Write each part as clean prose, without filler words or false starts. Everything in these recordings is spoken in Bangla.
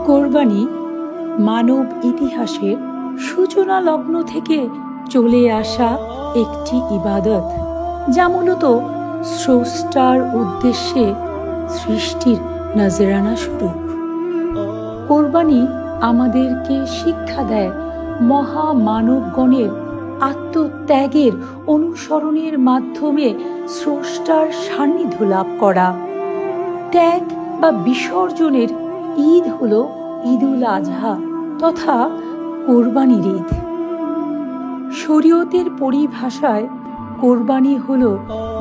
কোরবানি মানব ইতিহাসের সূচনা লগ্ন থেকে চলে আসা একটি ইবাদত, যা মূলত স্রষ্টার উদ্দেশ্যে সৃষ্টির নজরানা স্বরূপ। কোরবানি আমাদেরকে শিক্ষা দেয় মহামানবগণের আত্মত্যাগের অনুসরণের মাধ্যমে স্রষ্টার সান্নিধ্য লাভ করা। ত্যাগ বা বিসর্জনের ঈদ হল ঈদুল আজহা তথা কোরবানির ঈদ। শরীয়তের পরিভাষায় কোরবানি হল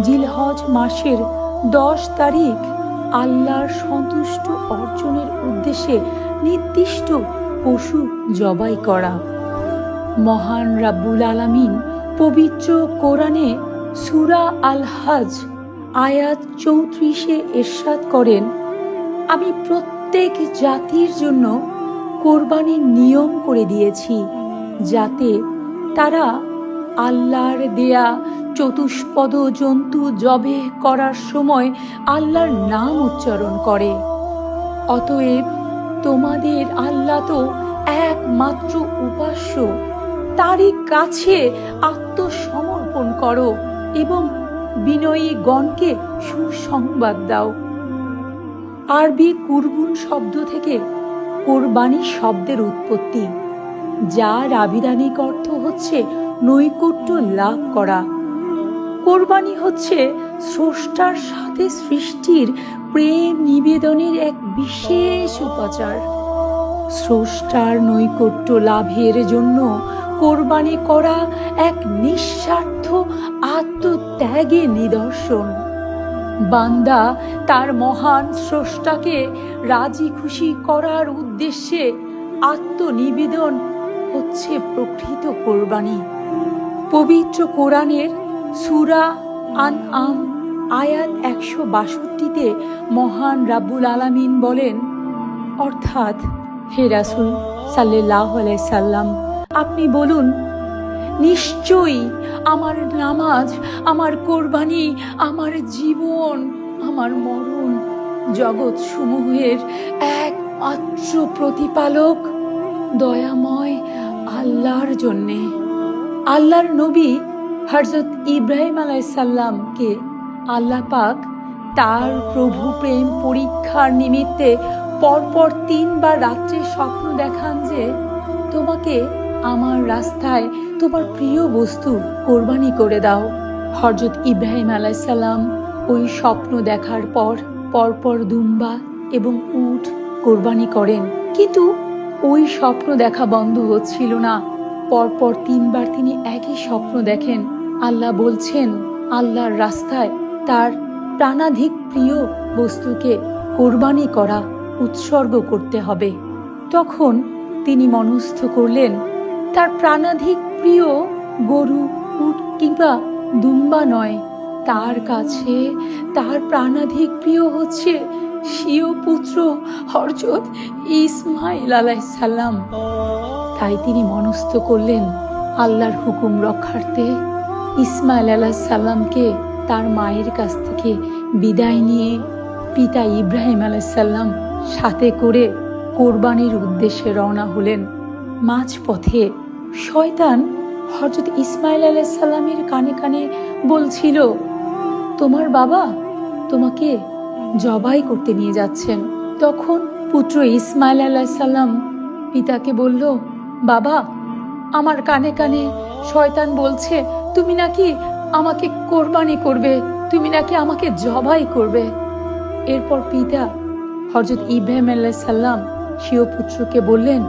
জিলহজ মাসের 10 তারিখ আল্লাহর সন্তুষ্ট অর্জনের উদ্দেশ্যে নির্দিষ্ট পশু জবাই করা। মহান রাব্বুল আলামিন পবিত্র কোরআনে সূরা আল হজ আয়াত 34-এ ইরশাদ করেন, আমি প্রত্যেক জাতির জন্য কোরবানির নিয়ম করে দিয়েছি, যাতে তারা আল্লাহর দেয়া চতুষ্পদ জন্তু জবেহ করার সময় আল্লাহর নাম উচ্চারণ করে। অতএব তোমাদের আল্লাহ তো একমাত্র উপাস্য, তারই কাছে আত্মসমর্পণ করো এবং বিনয়ী গণকে সুসংবাদ দাও। আরবি কুরবুন শব্দ থেকে কোরবানি শব্দের উৎপত্তি, যার আবিধানিক অর্থ হচ্ছে নৈকট্য লাভ করা। কোরবানি হচ্ছে স্রষ্টার সাথে সৃষ্টির প্রেম নিবেদনের এক বিশেষ উপাচার। স্রষ্টার নৈকট্য লাভের জন্য কোরবানি করা এক নিঃস্বার্থ আত্মত্যাগের নিদর্শন। বান্দা তার মহান স্রষ্টাকে রাজি খুশি করার উদ্দেশ্যে আত্মনিবেদন হচ্ছে প্রকৃত কোরবানি। পবিত্র কোরআনের সূরা আনআম আয়াত 162-তে মহান রাব্বুল আলামিন বলেন, অর্থাৎ হে রাসূল সাল্লাল্লাহু আলাইহি সাল্লাম, আপনি বলুন, নিশ্চয়ই আমার নামাজ, আমার কোরবানি, আমার জীবন, আমার মরণ জগৎ সমূহের একমাত্র প্রতিপালক দয়াময় আল্লাহর জন্যে। আল্লাহর নবী হযরত ইব্রাহিম আলাইহিস সালামকে আল্লাহ পাক তার প্রভু প্রেম পরীক্ষার নিমিত্তে পরপর 3 বার রাত্রে স্বপ্ন দেখান যে তোমাকে আমার রাস্তায় তোমার প্রিয় বস্তু কোরবানি করে দাও। হযরত ইব্রাহিম আলাইহিস সালাম ওই স্বপ্ন দেখার পর পরপর দুম্বা এবং উট কোরবানি করেন, কিন্তু ওই স্বপ্ন দেখা বন্ধ হচ্ছিল না। পরপর 3 বার তিনি একই স্বপ্ন দেখেন। আল্লাহ বলছেন আল্লাহর রাস্তায় তার প্রাণাধিক প্রিয় বস্তুকে কোরবানি করা, উৎসর্গ করতে হবে। তখন তিনি মনস্থ করলেন তার প্রাণাধিক প্রিয় গরু, উট কিংবা দুম্বা নয়, তার কাছে তার প্রাণাধিক প্রিয় হচ্ছে স্বীয় পুত্র হযরত ইসমাঈল আলাইহিস সালাম। তাই তিনি মনস্থ করলেন আল্লাহর হুকুম রক্ষার্থে ইসমাঈল আলাইহিস সালামকে তার মায়ের কাছ থেকে বিদায় নিয়ে পিতা ইব্রাহিম আলাইহিস সালাম সাথে করে কোরবানির উদ্দেশ্যে রওনা হলেন। মাঝপথে শয়তান হযরত ইসমাঈল আলাইহিস সালামের কানে কানে বলছিল, তোমার বাবা তোমাকে জবাই করতে নিয়ে যাচ্ছেন। তখন পুত্র ইসমাঈল আলাইহিস সালাম পিতাকে বলল, বাবা, আমার কানে কানে শয়তান বলছে তুমি নাকি আমাকে কোরবানি করবে, তুমি নাকি আমাকে জবাই করবে। এরপর পিতা হযরত ইব্রাহিম আলাইহিস সালাম স্বীয় পুত্রকে বললেন,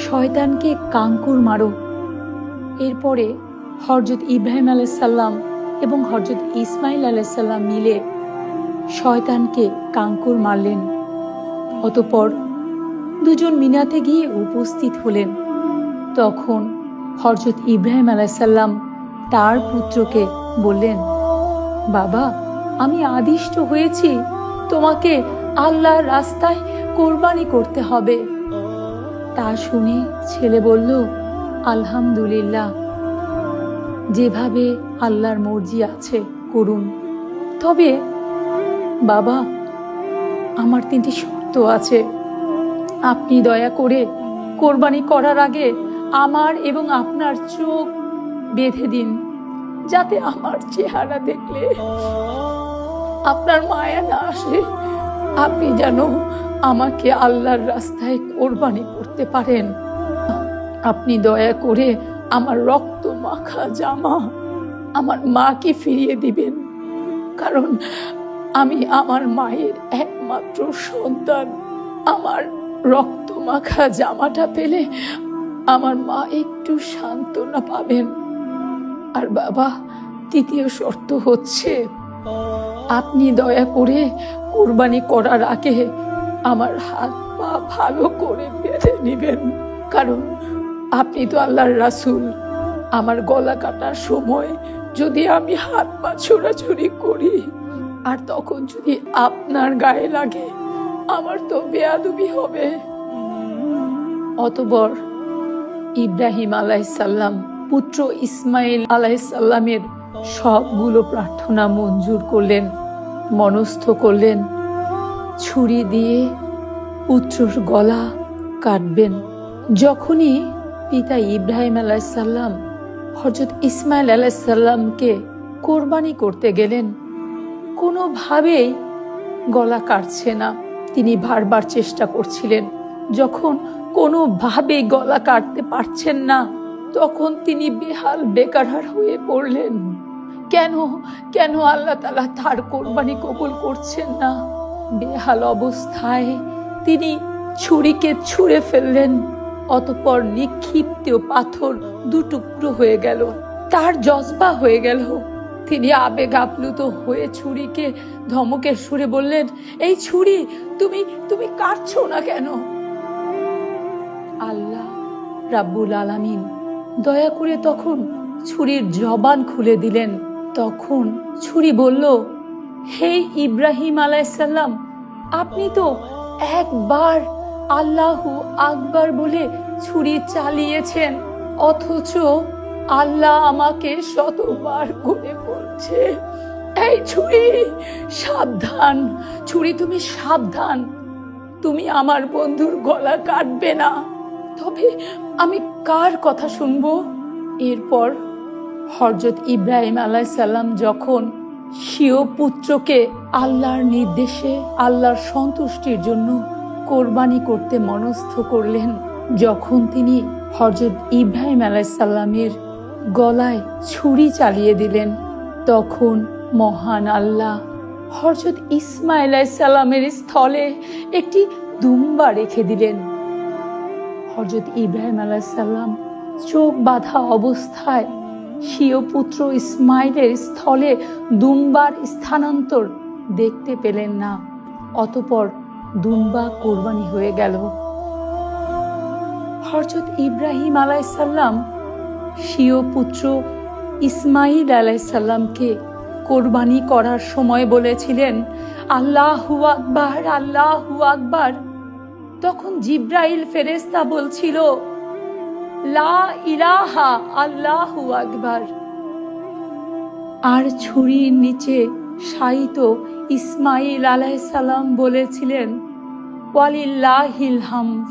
শয়তানকে কাঙ্কুর মারো। এরপরে হযরত ইব্রাহিম আলাইহিস সালাম এবং হযরত ইসমাঈল আলাইহিস সালাম মিলে শয়তানকে কাঙ্কুর মারলেন। অতঃপর দুজন মিনাতে গিয়ে উপস্থিত হলেন। তখন হযরত ইব্রাহিম আলাইহিস সালাম তার পুত্রকে বললেন, বাবা, আমি আদিষ্ট হয়েছি, তোমাকে আল্লাহর রাস্তায় কোরবানি করতে হবে। তা শুনে ছেলে বলল, আলহামদুলিল্লাহ, যেভাবে আল্লাহর মর্জি আছে করুন। তবে বাবা, আমার 3টি শর্ত আছে। আপনি দয়া করে কোরবানি করার আগে আমার এবং আপনার চোখ বেঁধে দিন, যাতে আমার চেহারা দেখলে আপনার মায়া না আসে। আপনি যেন আমাকে আল্লাহর রাস্তায় কোরবানি করতে পারেন। আপনি দয়া করে আমার রক্ত মাখা জামা আমার মাকে ফিরিয়ে দিবেন, কারণ আমি আমার মায়ের একমাত্র সন্তান। আমার রক্ত মাখা জামাটা পেলে আমার মা একটু সান্ত্বনা পাবেন। আর বাবা, 3য় শর্ত হচ্ছে, আপনি দয়া করে কোরবানি করার আগে আমার হাত পা ভালো করে বেঁধে নিবেন, কারণ আপনি তো আল্লাহর রাসূল। আমার গলা কাটার সময় যদি আমি হাত পা ছোড়াছুড়ি করি আর তখন যদি আপনার গায়ে লাগে, আমার তো বেয়াদবি হবে। অতঃপর ইব্রাহিম আলাইহিসসালাম পুত্র ইসমাইল আলাইহিসসালামের সবগুলো প্রার্থনা মঞ্জুর করলেন, মনস্থ করলেন ছুরি দিয়ে পুত্রর গলা কাটবেন। যখনই পিতা ইব্রাহিম আলাইহিসসালাম হযরত ইসমাইল আলাইহিসসালামকে কোরবানি করতে গেলেন, কোনোভাবেই গলা কাটছে না। তিনি বারবার চেষ্টা করছিলেন। যখন কোনোভাবেই গলা কাটতে পারছেন না, তখন তিনি বেহাল বেকারার হয়ে পড়লেন। কেন কেন আল্লাহ তাআলা তার কোরবানি কবুল করছেন না? বেহাল অবস্থায় তিনি ছুরিকে ছুঁড়ে ফেললেন। অতঃপর নিক্ষিপ্ত পাথর 2 টুকরো হয়ে গেল। তার জজবা হয়ে গেল। তিনি আবেগ আপ্লুত হয়ে ছুরিকে ধমকের সুরে বললেন, এই ছুরি তুমি কাটছো না কেন? আল্লাহ রাব্বুল আলামিন দয়া করে তখন ছুরির জবান খুলে দিলেন। তখন ছুরি বলল, হে ইব্রাহিম আলাইহিসসালাম, আপনি তো একবার আল্লাহু আকবার বলে ছুরি চালিয়েছেন, অথচ আল্লাহ আমাকে শতবার করে বলছে, এই ছুরি সাবধান, ছুরি তুমি সাবধান, তুমি আমার বন্ধুর গলা কাটবে না। তবে আমি কার কথা শুনবো? এরপর হযরত ইব্রাহিম আলাইহিসসালাম যখন স্বীয় পুত্রকে আল্লাহর নির্দেশে আল্লাহর সন্তুষ্টির জন্য কোরবানি করতে মনস্থ করলেন, যখন তিনি হযরত ইব্রাহিম আলাইহিসসালামের গলায় ছুরি চালিয়ে দিলেন, তখন মহান আল্লাহ হযরত ইসমাইল আলাইহিসসালামের স্থলে একটি দুম্বা রেখে দিলেন। হযরত ইব্রাহিম আলাইহিসসালাম চোখ বাঁধা অবস্থায় স্বীয় পুত্র ইসমাইলের স্থলে দুম্বার স্থানান্তর দেখতে পেলেন না। অতঃপর দুম্বা কোরবানি হয়ে গেল। হযরত ইব্রাহিম আলাইহিসসালাম স্বীয় পুত্র ইসমাইল আলাইহিসসালামকে কোরবানি করার সময় বলেছিলেন, আল্লাহু আকবার, আল্লাহু আকবার। তখন জিব্রাইল ফেরেশতা বলছিল, লা ইলাহা আল্লাহু আকবার। আর ছুরির নিচে শায়িত ইসমাইল আলাইহিসসালাম বলেছিলেন, ওয়ালিল্লাহিল হামদ।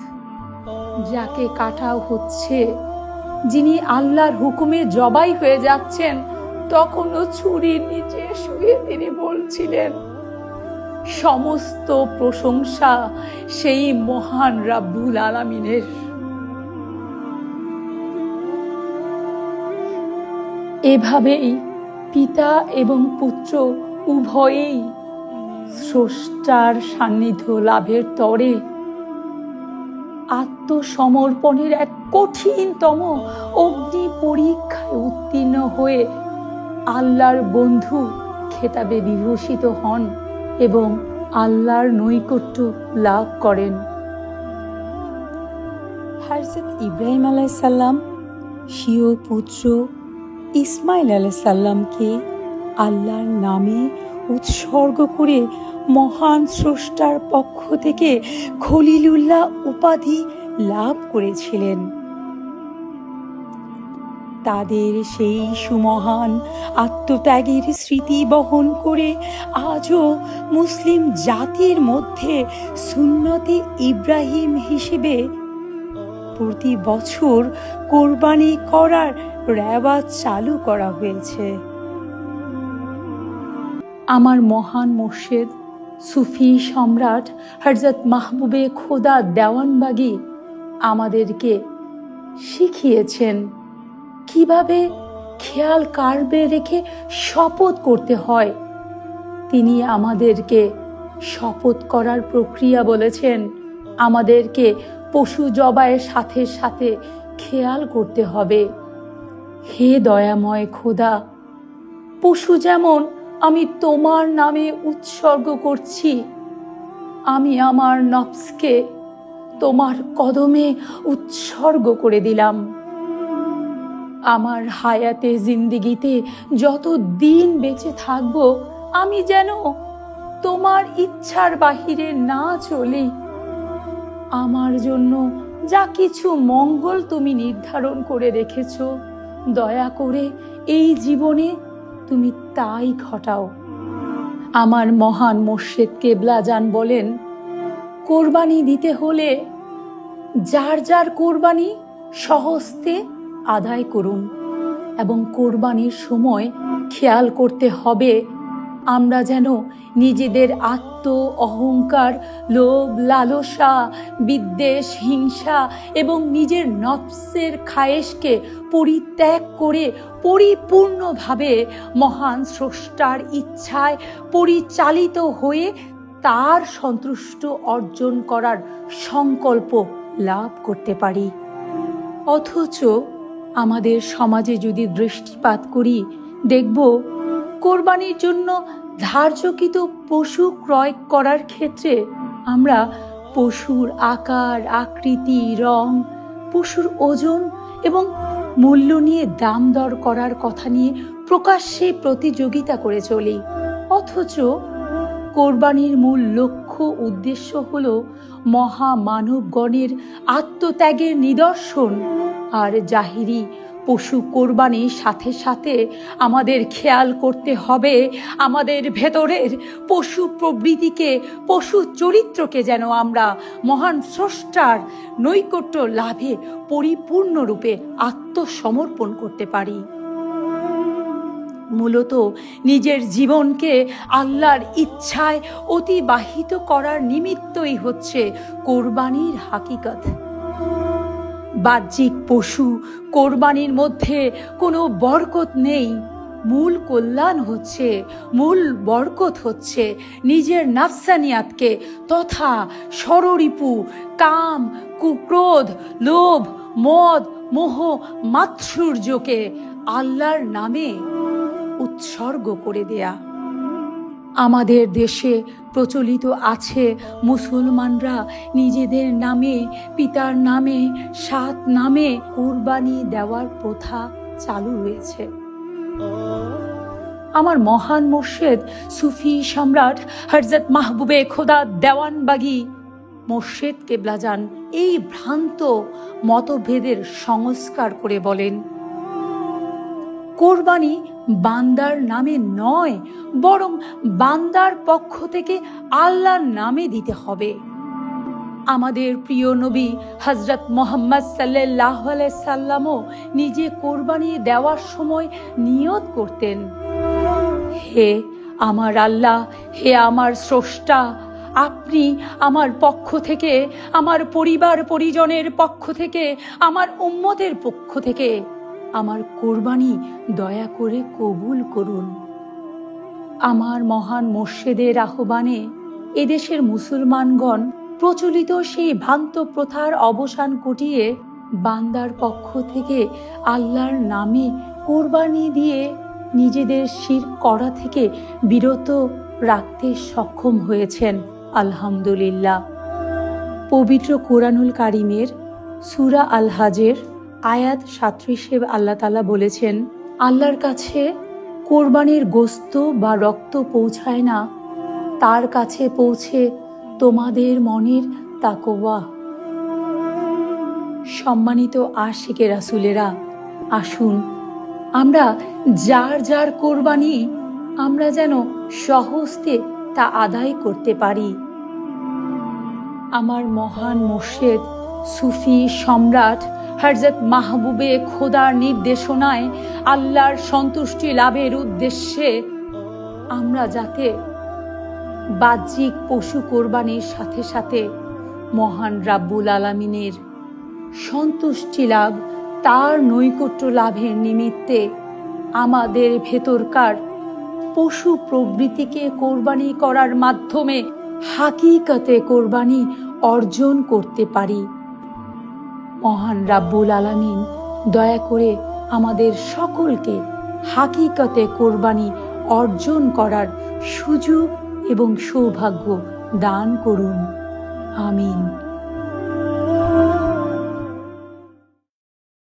যাকে কাটা হচ্ছে, যিনি আল্লাহর হুকুমে জবাই হয়ে যাচ্ছেন, তখনও ছুরির নিচে শুয়ে তিনি বলছিলেন, সমস্ত প্রশংসা সেই মহান রাব্বুল আলামিনের। এভাবেই পিতা এবং পুত্র উভয়েই স্রষ্টার সান্নিধ্য লাভের তরে আত্মসমর্পণের এক কঠিনতম অগ্নি পরীক্ষায় উত্তীর্ণ হয়ে আল্লাহর বন্ধু খেতাবে বিভূষিত হন এবং আল্লাহর নৈকট্য লাভ করেন। হযরত ইব্রাহিম আলাইহিসসালাম স্বীয় পুত্র ইসমাইল আলাইহিসসালামকে আল্লাহর নামে উৎসর্গ করে মহান স্রষ্টার পক্ষ থেকে খলিলুল্লাহ উপাধি লাভ করেছিলেন। তাদের সেই সুমহান আত্মত্যাগের স্মৃতি বহন করে আজও মুসলিম জাতির মধ্যে সুন্নতে ইব্রাহিম হিসেবে প্রতি বছর কোরবানি করার রেওয়াজ চালু করা হয়েছে। আমার মহান মুর্শিদ সুফি সম্রাট হযরত মাহবুবে খোদা দেওয়ানবাগী আমাদেরকে শিখিয়েছেন কিভাবে খেয়াল কারবে রেখে শপথ করতে হয়। তিনি আমাদেরকে শপথ করার প্রক্রিয়া বলেছেন। আমাদেরকে পশু জবাইয়ের সাথে সাথে খেয়াল করতে হবে, হে দয়াময় খোদা, পশু যেমন আমি তোমার নামে উৎসর্গ করছি, আমি আমার নফসকে তোমার কদমে উৎসর্গ করে দিলাম। আমার হায়াতে জিন্দিগিতে যত দিন বেঁচে থাকব, আমি যেন তোমার ইচ্ছার বাহিরে না চলি। আমার জন্য যা কিছু মঙ্গল তুমি নির্ধারণ করে রেখেছ, দয়া করে এই জীবনে তুমি তাই ঘটাও। আমার মহান মুর্শিদ কেবলাজান বলেন, কোরবানি দিতে হলে যার যার কোরবানি স্বহস্তে আদায় করুন এবং কোরবানির সময় খেয়াল করতে হবে আমরা যেন নিজেদের আত্ম অহংকার, লোভ, লালসা, বিদ্বেষ, হিংসা এবং নিজের নফসের খায়েশকে পরিত্যাগ করে পরিপূর্ণভাবে মহান স্রষ্টার ইচ্ছায় পরিচালিত হয়ে তার সন্তুষ্ট অর্জন করার সংকল্প লাভ করতে পারি। অথচ আমাদের সমাজে যদি দৃষ্টিপাত করি, দেখব কোরবানির জন্য ধার্যকৃত পশু ক্রয় করার ক্ষেত্রে আমরা পশুর আকার, আকৃতি, রং, পশুর ওজন এবং মূল্য নিয়ে দাম দর করার কথা নিয়ে প্রকাশ্যে প্রতিযোগিতা করে চলি। অথচ কোরবানির মূল লক্ষ্য উদ্দেশ্য হল মহামানবগণের আত্মত্যাগের নিদর্শন। আর জাহিরি পশু কোরবানির সাথে সাথে আমাদের খেয়াল করতে হবে আমাদের ভেতরের পশু প্রবৃত্তিকে, পশু চরিত্রকে যেন আমরা মহান স্রষ্টার নৈকট্য লাভে পরিপূর্ণরূপে আত্মসমর্পণ করতে পারি। মূলত নিজের জীবনকে আল্লাহর ইচ্ছায় অতিবাহিত করার নিমিত্তই হচ্ছে কোরবানির হাকিকত। বাহ্যিক পশু কোরবানির মধ্যে কোনো বরকত নেই। মূল কল্যাণ হচ্ছে, মূল বরকত হচ্ছে নিজের নাফসানিয়াতকে তথা ষড়রিপু, কাম, কুক্রোধ, লোভ, মদ, মোহ, মাৎসর্যকে আল্লাহর নামে উৎসর্গ করে দেয়া। আমাদের দেশে প্রচলিত আছে মুসলমানরা নিজেদের নামে, পিতার নামে, সাত নামে কুরবানি দেওয়ার প্রথা চালু রয়েছে। আমার মহান মুর্শিদ সুফি সম্রাট হযরত মাহবুবে খোদা দেওয়ানবাগী মুর্শিদ কেবলাজান এই ভ্রান্ত মতভেদের সংস্কার করে বলেন, কোরবানি বান্দার নামে নয়, বরং বান্দার পক্ষ থেকে আল্লাহর নামে দিতে হবে। আমাদের প্রিয় নবী হযরত মুহাম্মদ সাল্লাল্লাহু আলাইহি সাল্লামও নিজে কোরবানি দেওয়ার সময় নিয়ত করতেন, হে আমার আল্লাহ, হে আমার স্রষ্টা, আপনি আমার পক্ষ থেকে, আমার পরিবার পরিজনের পক্ষ থেকে, আমার উম্মতের পক্ষ থেকে আমার কোরবানি দয়া করে কবুল করুন। আমার মহান মুর্শিদের আহ্বানে এদেশের মুসলমানগণ প্রচলিত সেই ভ্রান্ত প্রথার অবসান ঘটিয়ে বান্দার পক্ষ থেকে আল্লাহর নামে কোরবানি দিয়ে নিজেদের শিরক করা থেকে বিরত রাখতে সক্ষম হয়েছেন। আলহামদুলিল্লাহ। পবিত্র কোরআনুল কারিমের সূরা আল হাজের আয়াত 37-এ আল্লাহ তাআলা বলেছেন, আল্লাহর কাছে কোরবানির গোস্ত বা রক্ত পৌঁছায় না, তার কাছে পৌঁছে তোমাদের মনের তাকওয়া। সম্মানিত আশিকে রাসূলেরা, আসুন আমরা যার যার কোরবানি আমরা যেন সহজে তা আদায় করতে পারি। আমার মহান মুর্শিদ সুফি সম্রাট হযরত মাহবুবে খোদার নির্দেশনায় আল্লাহর সন্তুষ্টি লাভের উদ্দেশ্যে আমরা যাতে বাহ্যিক পশু কোরবানির সাথে সাথে মহান রাব্বুল আলামিনের সন্তুষ্টি লাভ, তার নৈকট্য লাভের নিমিত্তে আমাদের ভেতরকার পশু প্রবৃত্তিকে কোরবানি করার মাধ্যমে হাকিকতে কোরবানি অর্জন করতে পারি। মহান রাব্বুল আলামিন দয়া করে আমাদের সকলকে হাকিকতে কোরবানি অর্জন করার সুযোগ এবং সৌভাগ্য দান করুন। আমিন।